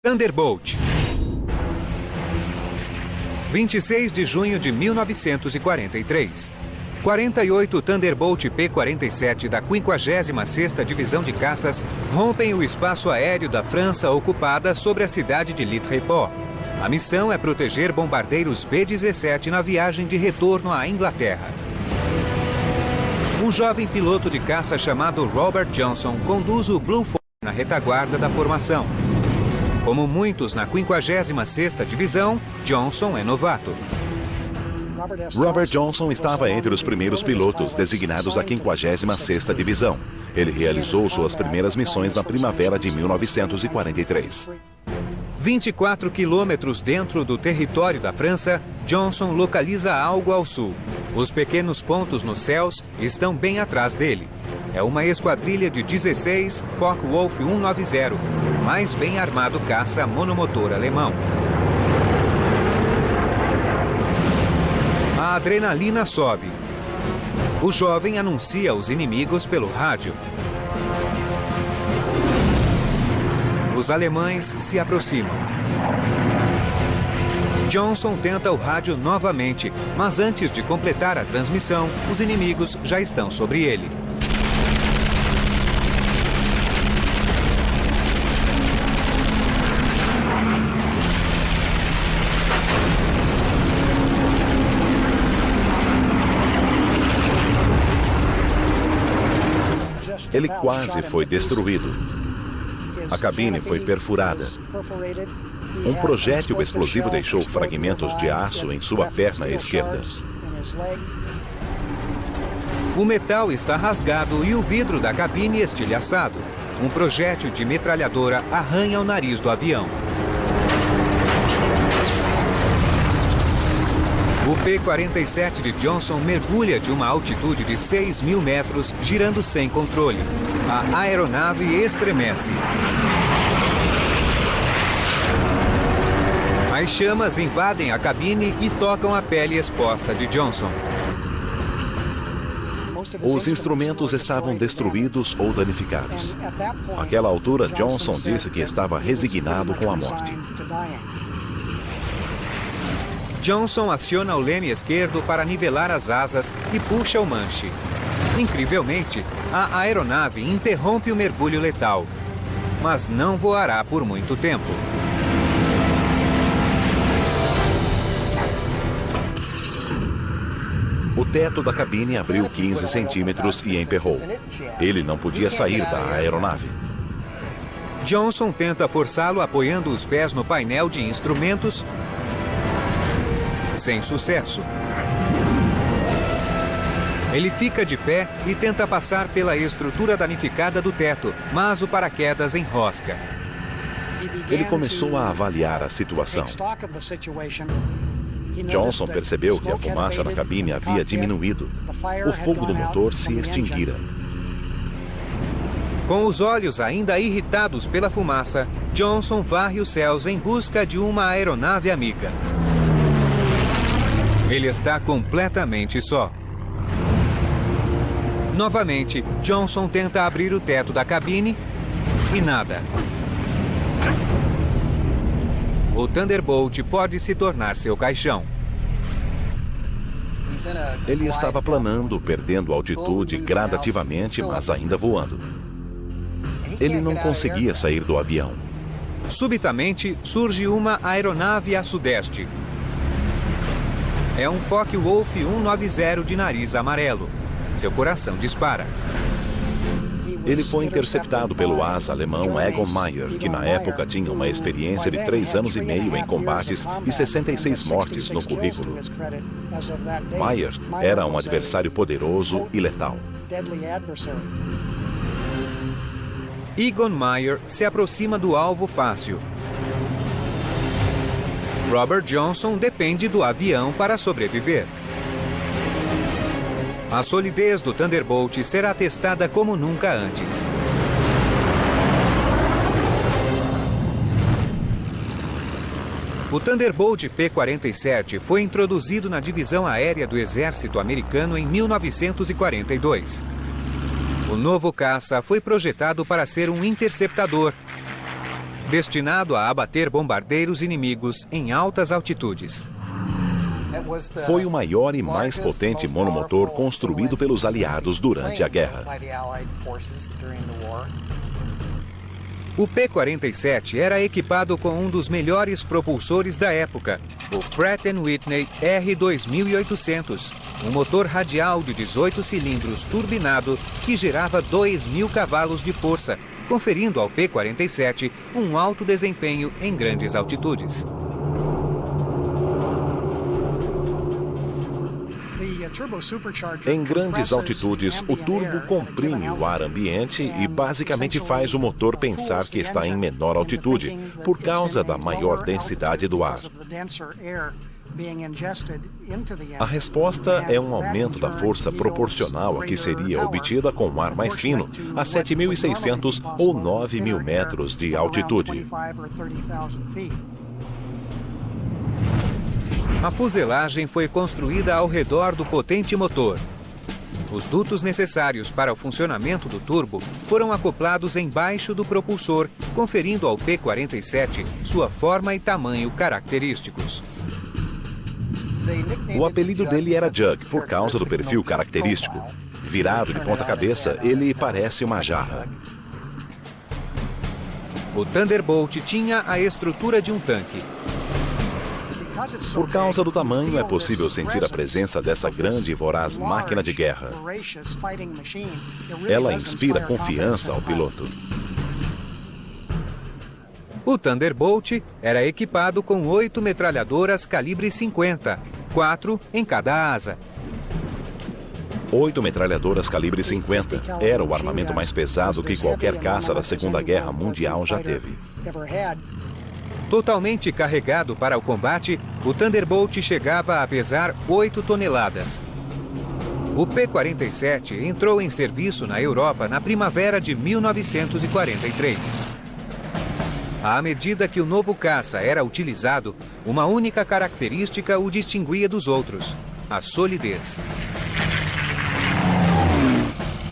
Thunderbolt. 26 de junho de 1943. 48 Thunderbolt P-47 da 56ª Divisão de Caças rompem o espaço aéreo da França ocupada sobre a cidade de Litreport. A missão é proteger bombardeiros B-17 na viagem de retorno à Inglaterra. Um jovem piloto de caça chamado Robert Johnson conduz o Blue Force na retaguarda da formação. Como muitos na 56ª Divisão, Johnson é novato. Robert Johnson estava entre os primeiros pilotos designados à 56ª Divisão. Ele realizou suas primeiras missões na primavera de 1943. 24 quilômetros dentro do território da França, Johnson localiza algo ao sul. Os pequenos pontos nos céus estão bem atrás dele. É uma esquadrilha de 16 Focke-Wulf 190, o mais bem armado caça monomotor alemão. A adrenalina sobe. O jovem anuncia os inimigos pelo rádio. Os alemães se aproximam. Johnson tenta o rádio novamente, mas antes de completar a transmissão, os inimigos já estão sobre ele. Ele quase foi destruído. A cabine foi perfurada. Um projétil explosivo deixou fragmentos de aço em sua perna esquerda. O metal está rasgado e o vidro da cabine estilhaçado. Um projétil de metralhadora arranha o nariz do avião. O P-47 de Johnson mergulha de uma altitude de 6.000 metros, girando sem controle. A aeronave estremece. As chamas invadem a cabine e tocam a pele exposta de Johnson. Os instrumentos estavam destruídos ou danificados. Naquela altura, Johnson disse que estava resignado com a morte. Johnson aciona o leme esquerdo para nivelar as asas e puxa o manche. Incrivelmente, a aeronave interrompe o mergulho letal, mas não voará por muito tempo. O teto da cabine abriu 15 centímetros e emperrou. Ele não podia sair da aeronave. Johnson tenta forçá-lo apoiando os pés no painel de instrumentos, sem sucesso. Ele fica de pé e tenta passar pela estrutura danificada do teto, mas o paraquedas enrosca. Ele começou a avaliar a situação. Johnson percebeu que a fumaça na cabine havia diminuído. O fogo do motor se extinguira. Com os olhos ainda irritados pela fumaça, Johnson varre os céus em busca de uma aeronave amiga. Ele está completamente só. Novamente, Johnson tenta abrir o teto da cabine e nada. O Thunderbolt pode se tornar seu caixão. Ele estava planando, perdendo altitude gradativamente, mas ainda voando. Ele não conseguia sair do avião. Subitamente, surge uma aeronave a sudeste. É um Focke-Wulf 190 de nariz amarelo. Seu coração dispara. Ele foi interceptado pelo asa alemão Egon Meyer, que na época tinha uma experiência de 3 anos e meio em combates e 66 mortes no currículo. Meyer era um adversário poderoso e letal. Egon Meyer se aproxima do alvo fácil. Robert Johnson depende do avião para sobreviver. A solidez do Thunderbolt será testada como nunca antes. O Thunderbolt P-47 foi introduzido na Divisão Aérea do Exército Americano em 1942. O novo caça foi projetado para ser um interceptador destinado a abater bombardeiros inimigos em altas altitudes. Foi o maior e mais potente monomotor construído pelos aliados durante a guerra. O P-47 era equipado com um dos melhores propulsores da época, o Pratt & Whitney R2800, um motor radial de 18 cilindros turbinado que gerava 2.000 cavalos de força, conferindo ao P-47 um alto desempenho em grandes altitudes. Em grandes altitudes, o turbo comprime o ar ambiente e basicamente faz o motor pensar que está em menor altitude, por causa da maior densidade do ar. A resposta é um aumento da força proporcional a que seria obtida com um ar mais fino, a 7.600 ou 9.000 metros de altitude. A fuselagem foi construída ao redor do potente motor. Os dutos necessários para o funcionamento do turbo foram acoplados embaixo do propulsor, conferindo ao P-47 sua forma e tamanho característicos. O apelido dele era Jug, por causa do perfil característico. Virado de ponta cabeça, ele parece uma jarra. O Thunderbolt tinha a estrutura de um tanque. Por causa do tamanho, é possível sentir a presença dessa grande e voraz máquina de guerra. Ela inspira confiança ao piloto. O Thunderbolt era equipado com 8 metralhadoras calibre 50, 4 em cada asa. 8 metralhadoras calibre 50. Era o armamento mais pesado que qualquer caça da Segunda Guerra Mundial já teve. Totalmente carregado para o combate, o Thunderbolt chegava a pesar 8 toneladas. O P-47 entrou em serviço na Europa na primavera de 1943. À medida que o novo caça era utilizado, uma única característica o distinguia dos outros: a solidez.